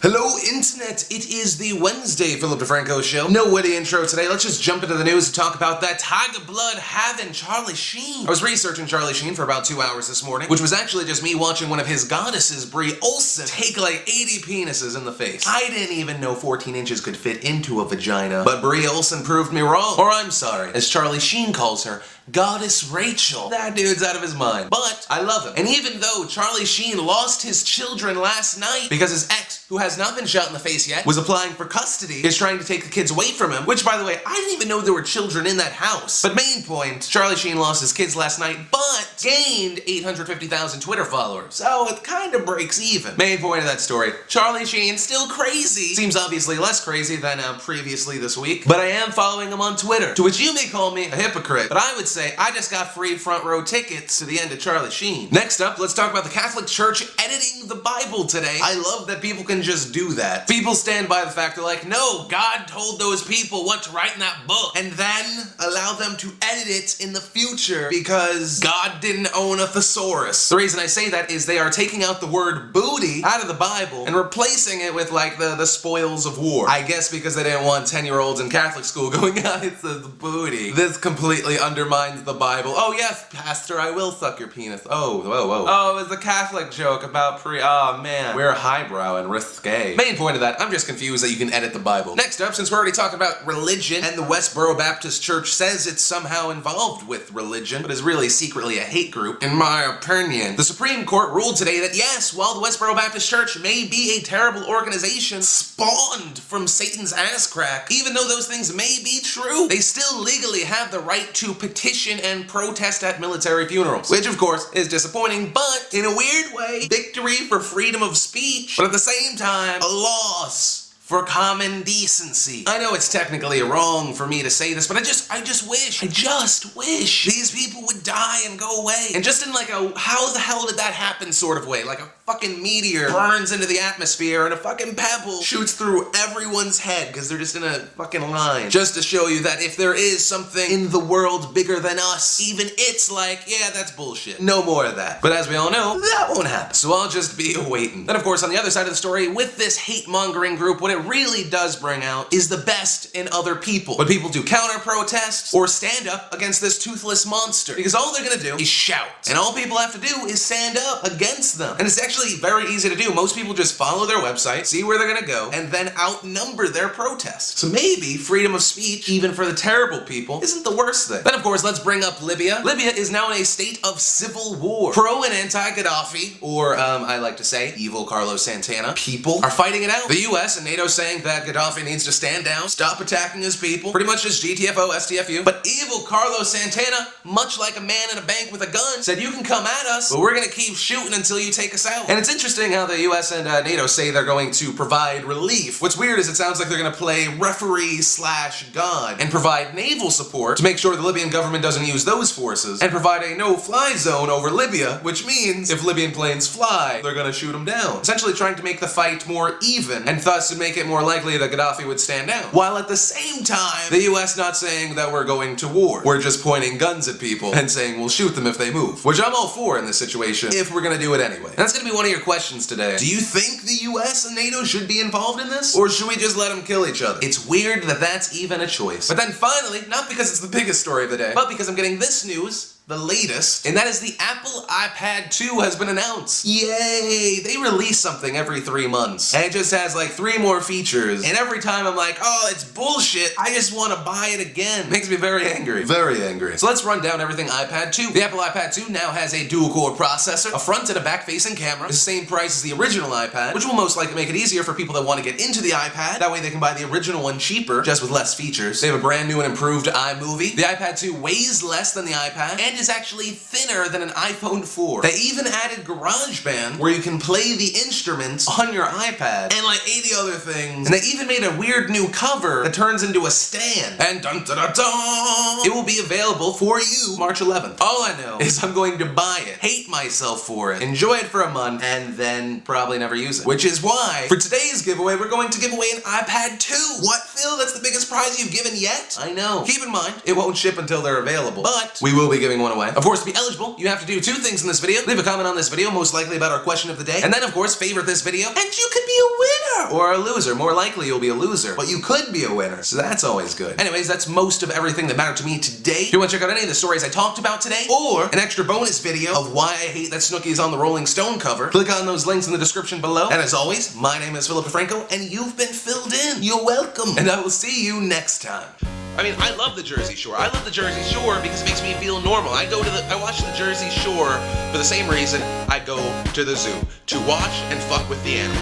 Hello, Internet! It is the Wednesday Philip DeFranco show. No witty intro today. Let's just jump into the news and talk about that Tiger Blood having Charlie Sheen. I was researching Charlie Sheen for about 2 hours this morning, which was actually just me watching one of his goddesses, Bree Olson, take like 80 penises in the face. I didn't even know 14 inches could fit into a vagina, but Bree Olson proved me wrong. Or I'm sorry, as Charlie Sheen calls her, Goddess Rachel. That dude's out of his mind. But I love him. And even though Charlie Sheen lost his children last night because his ex, who has not been shot in the face yet, was applying for custody, is trying to take the kids away from him, which, by the way, I didn't even know there were children in that house. But main point, Charlie Sheen lost his kids last night, but gained 850,000 Twitter followers. So it kind of breaks even. Main point of that story, Charlie Sheen still crazy. Seems obviously less crazy than previously this week, but I am following him on Twitter, to which you may call me a hypocrite, but I would say I just got free front row tickets to the end of Charlie Sheen. Next up, let's talk about the Catholic Church editing the Bible today. I love that people can just do that. People stand by the fact they're like, no, God told those people what to write in that book, and then allow them to edit it in the future because God didn't own a thesaurus. The reason I say that is they are taking out the word booty out of the Bible and replacing it with like the spoils of war. I guess because they didn't want 10-year-olds in Catholic school going, it says booty. This completely undermines the Bible. Oh yes, Pastor, I will suck your penis. Oh, it was a Catholic joke about oh man, we're highbrow and risque. Main point of that, I'm just confused that you can edit the Bible. Next up, since we're already talking about religion, and the Westboro Baptist Church says it's somehow involved with religion, but is really secretly a hate group, in my opinion, the Supreme Court ruled today that yes, while the Westboro Baptist Church may be a terrible organization, spawned from Satan's ass crack, even though those things may be true, they still legally have the right to petition and protest at military funerals, which of course is disappointing, but in a weird way, victory for freedom of speech, but at the same time, a loss for common decency. I know it's technically wrong for me to say this, but I just wish these people would die and go away. And just in like a how the hell did that happen sort of way, like a fucking meteor burns into the atmosphere and a fucking pebble shoots through everyone's head because they're just in a fucking line. Just to show you that if there is something in the world bigger than us, even it's like, yeah, that's bullshit. No more of that. But as we all know, that won't happen. So I'll just be awaiting. Then of course, on the other side of the story, with this hate-mongering group, what it really does bring out is the best in other people. When people do counter-protests or stand up against this toothless monster. Because all they're gonna do is shout. And all people have to do is stand up against them. And it's actually very easy to do. Most people just follow their website, see where they're gonna go, and then outnumber their protest. So maybe freedom of speech, even for the terrible people, isn't the worst thing. Then of course, let's bring up Libya. Libya is now in a state of civil war. Pro and anti-Gaddafi, or I like to say, evil Carlos Santana, people are fighting it out. The US and NATO saying that Gaddafi needs to stand down, stop attacking his people, pretty much just GTFO, STFU. But evil Carlos Santana, much like a man in a bank with a gun, said you can come at us, but we're gonna keep shooting until you take us out. And it's interesting how the US and NATO say they're going to provide relief. What's weird is it sounds like they're gonna play referee / God and provide naval support to make sure the Libyan government doesn't use those forces and provide a no-fly zone over Libya, which means if Libyan planes fly, they're gonna shoot them down. Essentially trying to make the fight more even and thus to make it more likely that Gaddafi would stand down. While at the same time, the US not saying that we're going to war. We're just pointing guns at people and saying we'll shoot them if they move. Which I'm all for in this situation, if we're gonna do it anyway. And that's gonna be one of your questions today. Do you think the US and NATO should be involved in this? Or should we just let them kill each other? It's weird that that's even a choice. But then finally, not because it's the biggest story of the day, but because I'm getting this news, the latest, and that is the Apple iPad 2 has been announced. Yay! They release something every 3 months, and it just has like 3 more features, and every time I'm like, oh, it's bullshit, I just want to buy it again. Makes me very angry. Very angry. So let's run down everything iPad 2. The Apple iPad 2 now has a dual-core processor, a front and a back-facing camera, the same price as the original iPad, which will most likely make it easier for people that want to get into the iPad. That way they can buy the original one cheaper, just with less features. They have a brand new and improved iMovie. The iPad 2 weighs less than the iPad, and is actually thinner than an iPhone 4. They even added GarageBand, where you can play the instruments on your iPad, and like 80 other things. And they even made a weird new cover that turns into a stand. And dun dun dun dun! It will be available for you March 11th. All I know is I'm going to buy it, hate myself for it, enjoy it for a month, and then probably never use it. Which is why, for today's giveaway, we're going to give away an iPad 2. What, Phil? That's the biggest prize you've given yet? I know. Keep in mind, it won't ship until they're available, but we will be giving one away. Of course, to be eligible, you have to do two things in this video. Leave a comment on this video, most likely about our question of the day. And then, of course, favorite this video, and you could be a winner! Or a loser. More likely you'll be a loser. But you could be a winner, so that's always good. Anyways, that's most of everything that mattered to me today. If you want to check out any of the stories I talked about today, or an extra bonus video of why I hate that Snooki is on the Rolling Stone cover, click on those links in the description below. And as always, my name is Philip DeFranco, and you've been filled in. You're welcome. And I will see you next time. I mean, I love the Jersey Shore. I love the Jersey Shore because it makes me feel normal. I watch the Jersey Shore for the same reason I go to the zoo, to watch and fuck with the animals.